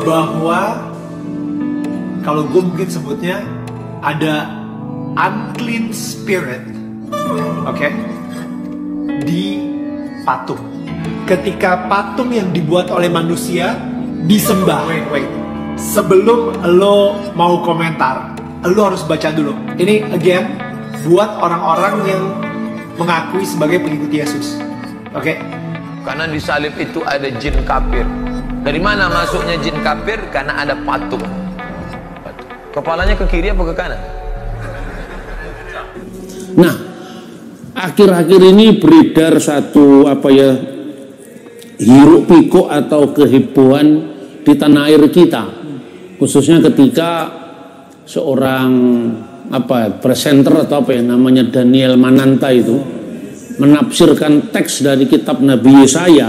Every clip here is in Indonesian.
bahwa kalau gue mungkin sebutnya ada unclean spirit, oke, di patung. Ketika patung yang dibuat oleh manusia disembah, wait. Sebelum lo mau komentar, lo harus baca dulu. Ini again buat orang-orang yang mengakui sebagai pengikut Yesus, oke? Karena di salib itu ada jin kafir. Dari mana masuknya jin kafir? Karena ada patung. Kepalanya ke kiri apa ke kanan? Nah, akhir-akhir ini beredar satu hiruk pikuk atau kehebohan di tanah air kita, khususnya ketika seorang presenter atau namanya Daniel Mananta itu menafsirkan teks dari kitab Nabi Yesaya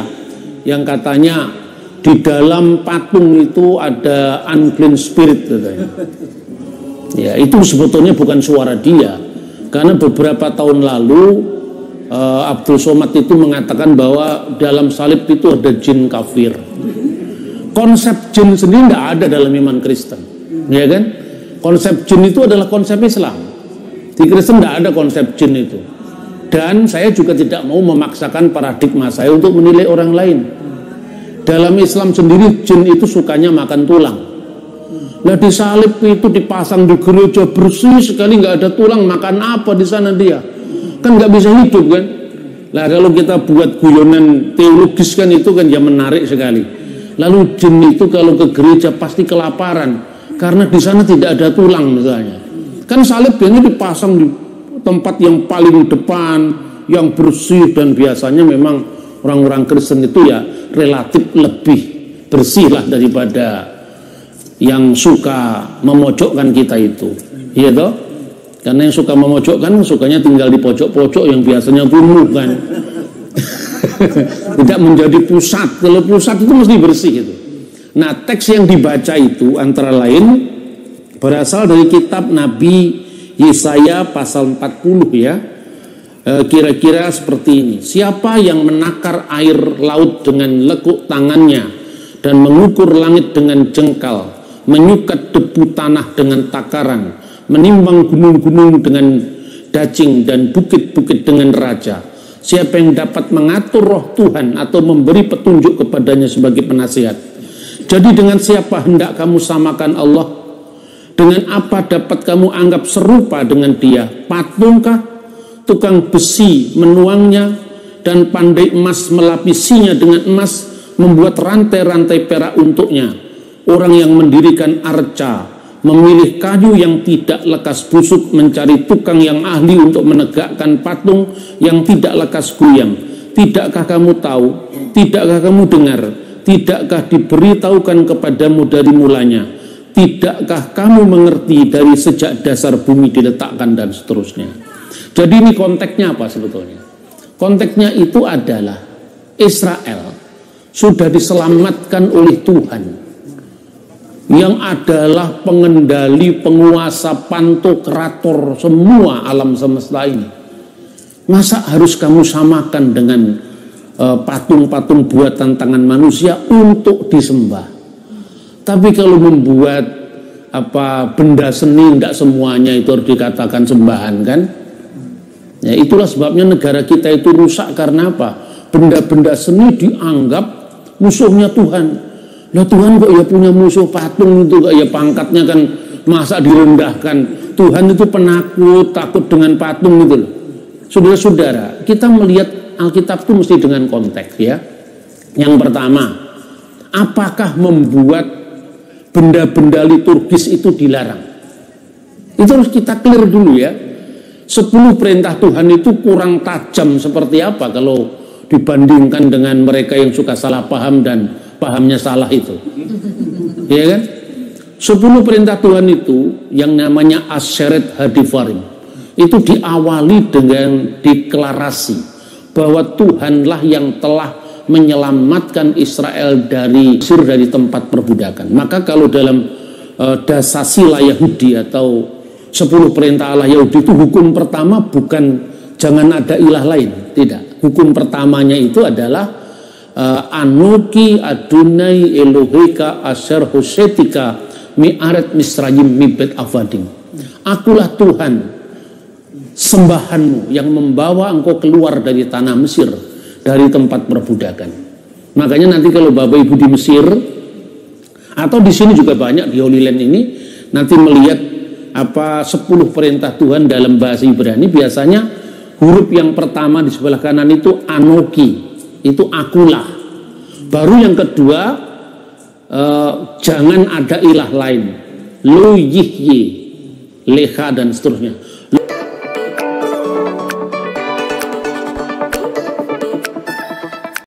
yang katanya di dalam patung itu ada unclean spirit katanya. Ya, itu sebetulnya bukan suara dia, karena beberapa tahun lalu Abdul Somad itu mengatakan bahwa dalam salib itu ada jin kafir. Konsep jin sendiri tidak ada dalam iman Kristen, ya kan? Konsep jin itu adalah konsep Islam. Di Kristen tidak ada konsep jin itu. Dan saya juga tidak mau memaksakan paradigma saya untuk menilai orang lain. Dalam Islam sendiri jin itu sukanya makan tulang. Nah di salib itu dipasang di gereja bersih sekali, nggak ada tulang, makan apa di sana dia? Kan nggak bisa hidup kan? Nah kalau kita buat guyonan teologis kan itu kan ya menarik sekali. Lalu jin itu kalau ke gereja pasti kelaparan karena di sana tidak ada tulang misalnya. Kan salib biasanya dipasang di tempat yang paling depan, yang bersih, dan biasanya memang orang-orang Kristen itu ya relatif lebih bersih lah daripada yang suka memojokkan kita itu, iya toh? Karena yang suka memojokkan sukanya tinggal di pojok-pojok yang biasanya kumuh kan. Tidak menjadi pusat. Kalau pusat itu mesti bersih itu. Nah, teks yang dibaca itu antara lain berasal dari kitab Nabi Yesaya pasal 40 ya. Kira-kira seperti ini. Siapa yang menakar air laut dengan lekuk tangannya dan mengukur langit dengan jengkal, menyukat debu tanah dengan takaran, menimbang gunung-gunung dengan dacing dan bukit-bukit dengan raja. Siapa yang dapat mengatur roh Tuhan atau memberi petunjuk kepadanya sebagai penasihat? Jadi dengan siapa hendak kamu samakan Allah? Dengan apa dapat kamu anggap serupa dengan dia? Patungkah? Tukang besi menuangnya dan pandai emas melapisinya dengan emas, membuat rantai-rantai perak untuknya. Orang yang mendirikan arca memilih kayu yang tidak lekas busuk, mencari tukang yang ahli untuk menegakkan patung yang tidak lekas goyang. Tidakkah kamu tahu? Tidakkah kamu dengar? Tidakkah diberitahukan kepadamu dari mulanya? Tidakkah kamu mengerti dari sejak dasar bumi diletakkan, dan seterusnya. Jadi ini konteksnya apa sebetulnya? Konteksnya itu adalah Israel sudah diselamatkan oleh Tuhan, yang adalah pengendali, penguasa, pantokrator semua alam semesta ini. Masa harus kamu samakan dengan patung-patung buatan tangan manusia untuk disembah? Tapi kalau membuat benda seni, tidak semuanya itu harus dikatakan sembahan kan? Ya, itulah sebabnya negara kita itu rusak. Karena apa? Benda-benda seni dianggap musuhnya Tuhan. Nah Tuhan kok ya punya musuh patung itu, kok ya pangkatnya kan masa direndahkan. Tuhan itu penakut, takut dengan patung itu. Saudara-saudara, kita melihat Alkitab itu mesti dengan konteks ya. Yang pertama, apakah membuat benda-benda liturgis itu dilarang? Itu harus kita clear dulu ya. 10 perintah Tuhan itu kurang tajam seperti apa kalau dibandingkan dengan mereka yang suka salah paham dan pahamnya salah itu, ya kan? 10 perintah Tuhan itu yang namanya Asyeret Hadivarim itu diawali dengan deklarasi bahwa Tuhanlah yang telah menyelamatkan Israel dari Mesir, dari tempat perbudakan. Maka kalau dalam dasasila Yahudi atau 10 perintah Allah Yahudi itu, hukum pertama bukan jangan ada ilah lain, tidak. Hukum pertamanya itu adalah Anoki Adonai Eloheka Asher Hosetika Mi'aret Misrayim Mibet Avadim. Akulah Tuhan sembahanmu yang membawa engkau keluar dari tanah Mesir, dari tempat perbudakan. Makanya nanti kalau Bapak Ibu di Mesir atau di sini juga banyak di Holy Land ini, nanti melihat 10 perintah Tuhan dalam bahasa Ibrani, biasanya huruf yang pertama di sebelah kanan itu Anoki, itu akulah. Baru yang kedua jangan ada ilah lain, lo yihye, leha dan seterusnya.